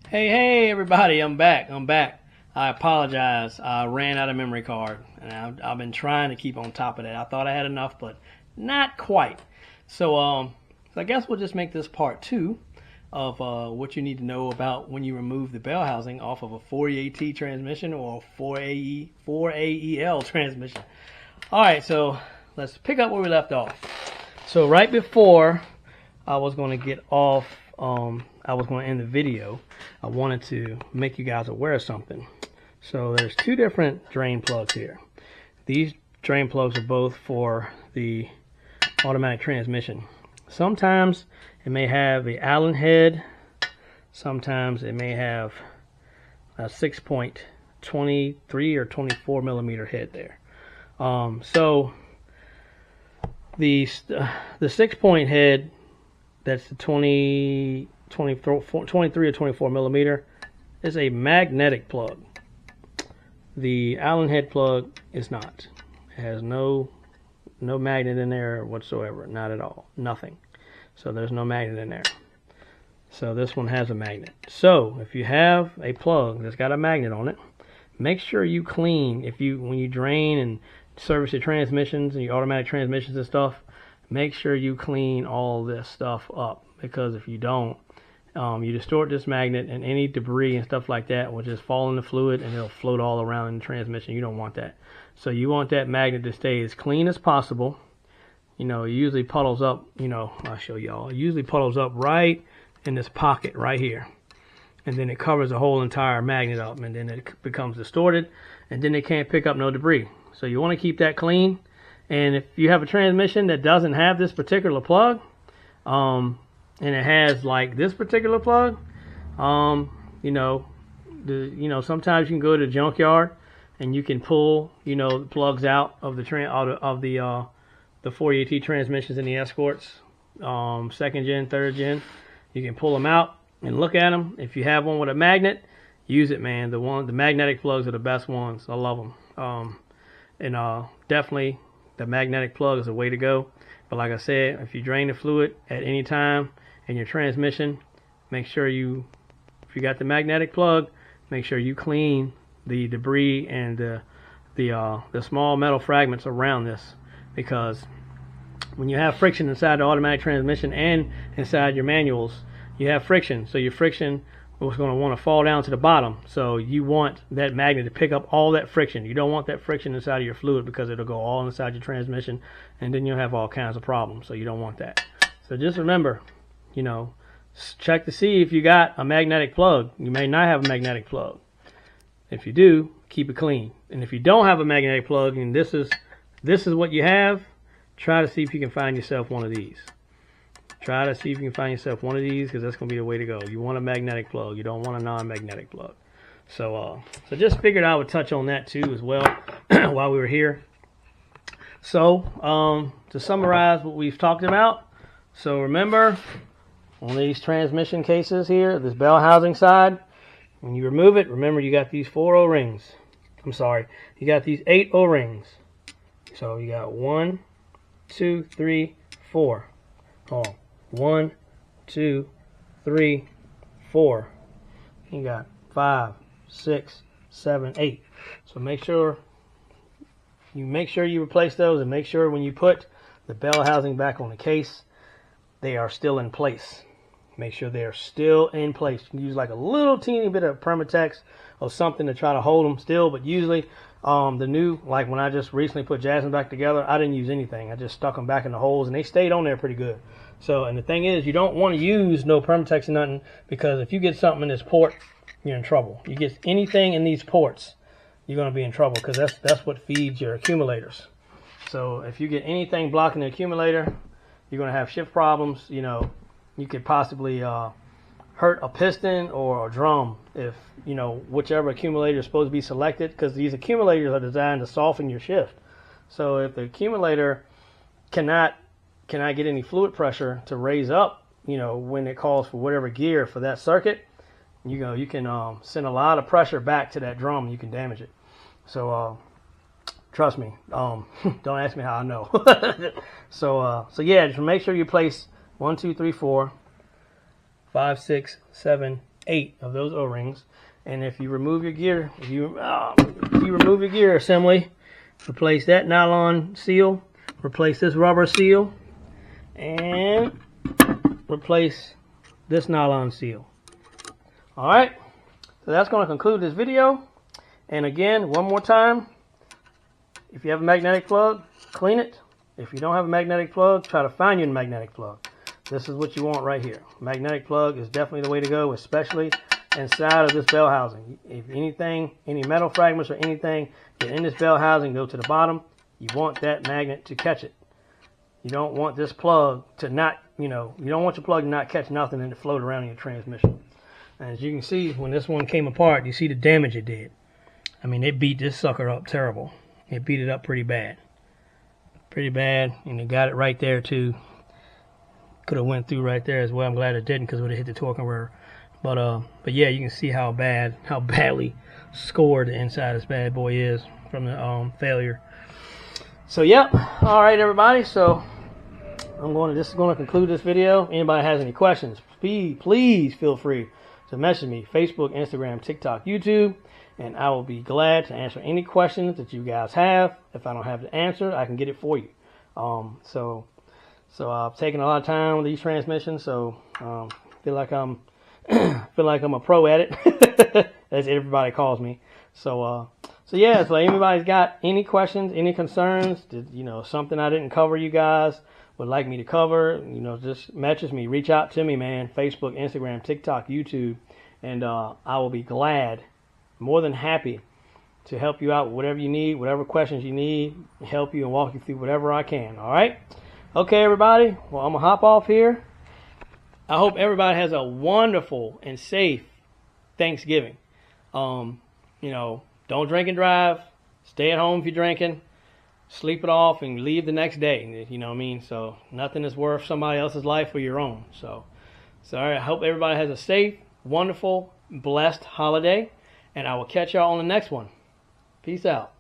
Hey everybody, I'm back. I apologize. I ran out of memory card, and I've been trying to keep on top of that. I thought I had enough, but not quite. So I guess we'll just make this part two of what you need to know about when you remove the bell housing off of a 4EAT transmission or a 4AEL transmission. All right, so let's pick up where we left off. So right before I was going to get off, I was going to end the video, I wanted to make you guys aware of something. So there's two different drain plugs here. These drain plugs are both for the automatic transmission. Sometimes it may have the Allen head, sometimes it may have a 6.23 or 24 millimeter head there. So the 6-point head, that's the 23 or 24 millimeter, is a magnetic plug. The Allen head plug is not. It has no magnet in there whatsoever, not at all, nothing. So there's no magnet in there. So this one has a magnet. So if you have a plug that's got a magnet on it, make sure you clean. When you drain and service your transmissions and your automatic transmissions and stuff, make sure you clean all this stuff up, because if you don't, you distort this magnet, and any debris and stuff like that will just fall in the fluid and it'll float all around in the transmission. You don't want that. So you want that magnet to stay as clean as possible. It usually puddles up, I'll show y'all. It usually puddles up right in this pocket right here. And then it covers the whole entire magnet up, and then it becomes distorted, and then it can't pick up no debris. So you want to keep that clean. And if you have a transmission that doesn't have this particular plug, and it has like this particular plug, sometimes you can go to the junkyard and you can pull, the plugs out of the 4EAT transmissions and the Escorts, 2nd gen, 3rd gen. You can pull them out and look at them. If you have one with a magnet, use it, man. The magnetic plugs are the best ones. I love them. Definitely the magnetic plug is the way to go. But like I said, if you drain the fluid at any time in your transmission, make sure if you got the magnetic plug, make sure you clean the debris and the small metal fragments around this, because when you have friction inside the automatic transmission and inside your manuals, you have friction. So your friction is going to want to fall down to the bottom. So you want that magnet to pick up all that friction. You don't want that friction inside of your fluid, because it'll go all inside your transmission, and then you'll have all kinds of problems. So you don't want that. So just remember, check to see if you got a magnetic plug. You may not have a magnetic plug. If you do, keep it clean. And if you don't have a magnetic plug and this is what you have, try to see if you can find yourself one of these. Try to see if you can find yourself one of these, because that's going to be the way to go. You want a magnetic plug. You don't want a non-magnetic plug. So just figured I would touch on that too as well while we were here. So to summarize what we've talked about, so remember, on these transmission cases here, this bell housing side, when you remove it, remember you got these 4 O-rings. I'm sorry, you got these 8 O-rings. So you got 1, 2, 3, 4. Hold on. 1, 2, 3, 4. You got 5, 6, 7, 8. So make sure you replace those, and make sure when you put the bell housing back on the case, they are still in place. Make sure they are still in place. You can use like a little teeny bit of Permatex or something to try to hold them still, but usually like when I just recently put Jasmine back together, I didn't use anything. I just stuck them back in the holes, and they stayed on there pretty good. So, and the thing is, you don't want to use no Permatex or nothing, because if you get something in this port, you're in trouble. You get anything in these ports, you're going to be in trouble, because that's what feeds your accumulators. So if you get anything blocking the accumulator, you're going to have shift problems. You could possibly hurt a piston or a drum if, whichever accumulator is supposed to be selected, because these accumulators are designed to soften your shift. So if the accumulator cannot get any fluid pressure to raise up, when it calls for whatever gear for that circuit, you can send a lot of pressure back to that drum, and you can damage it. So trust me, don't ask me how I know. So yeah, just make sure you place 1, 2, 3, 4, 5, 6, 7, 8 of those O-rings. And if you remove your gear, if you remove your gear assembly, replace that nylon seal, replace this rubber seal, and replace this nylon seal. Alright, so that's going to conclude this video. And again, one more time, if you have a magnetic plug, clean it. If you don't have a magnetic plug, try to find you a magnetic plug. This is what you want right here. Magnetic plug is definitely the way to go, especially inside of this bell housing. If anything, any metal fragments or anything get in this bell housing, go to the bottom, you want that magnet to catch it. You don't want this plug to not, you don't want your plug to not catch nothing and to float around in your transmission. And as you can see, when this one came apart, you see the damage it did. I mean, it beat this sucker up terrible. It beat it up pretty bad. Pretty bad, and it got it right there too. Could have went through right there as well. I'm glad it didn't, because it would have hit the torque converter. But yeah, you can see how badly scored the inside of this bad boy is from the failure. So yep, all right everybody. So this is going to conclude this video. Anybody has any questions, please feel free to message me, Facebook, Instagram, TikTok, YouTube, and I will be glad to answer any questions that you guys have. If I don't have the answer, I can get it for you. So I've taken a lot of time with these transmissions, so feel like I'm a pro at it, as everybody calls me. So yeah, so anybody's got any questions, any concerns, something I didn't cover you guys would like me to cover, just message me, reach out to me, man. Facebook, Instagram, TikTok, YouTube, and I will be glad, more than happy to help you out with whatever you need, whatever questions you need, help you and walk you through whatever I can. All right? Okay, everybody. Well, I'm going to hop off here. I hope everybody has a wonderful and safe Thanksgiving. Don't drink and drive. Stay at home if you're drinking. Sleep it off and leave the next day. You know what I mean? So nothing is worth somebody else's life or your own. So all right, I hope everybody has a safe, wonderful, blessed holiday. And I will catch y'all on the next one. Peace out.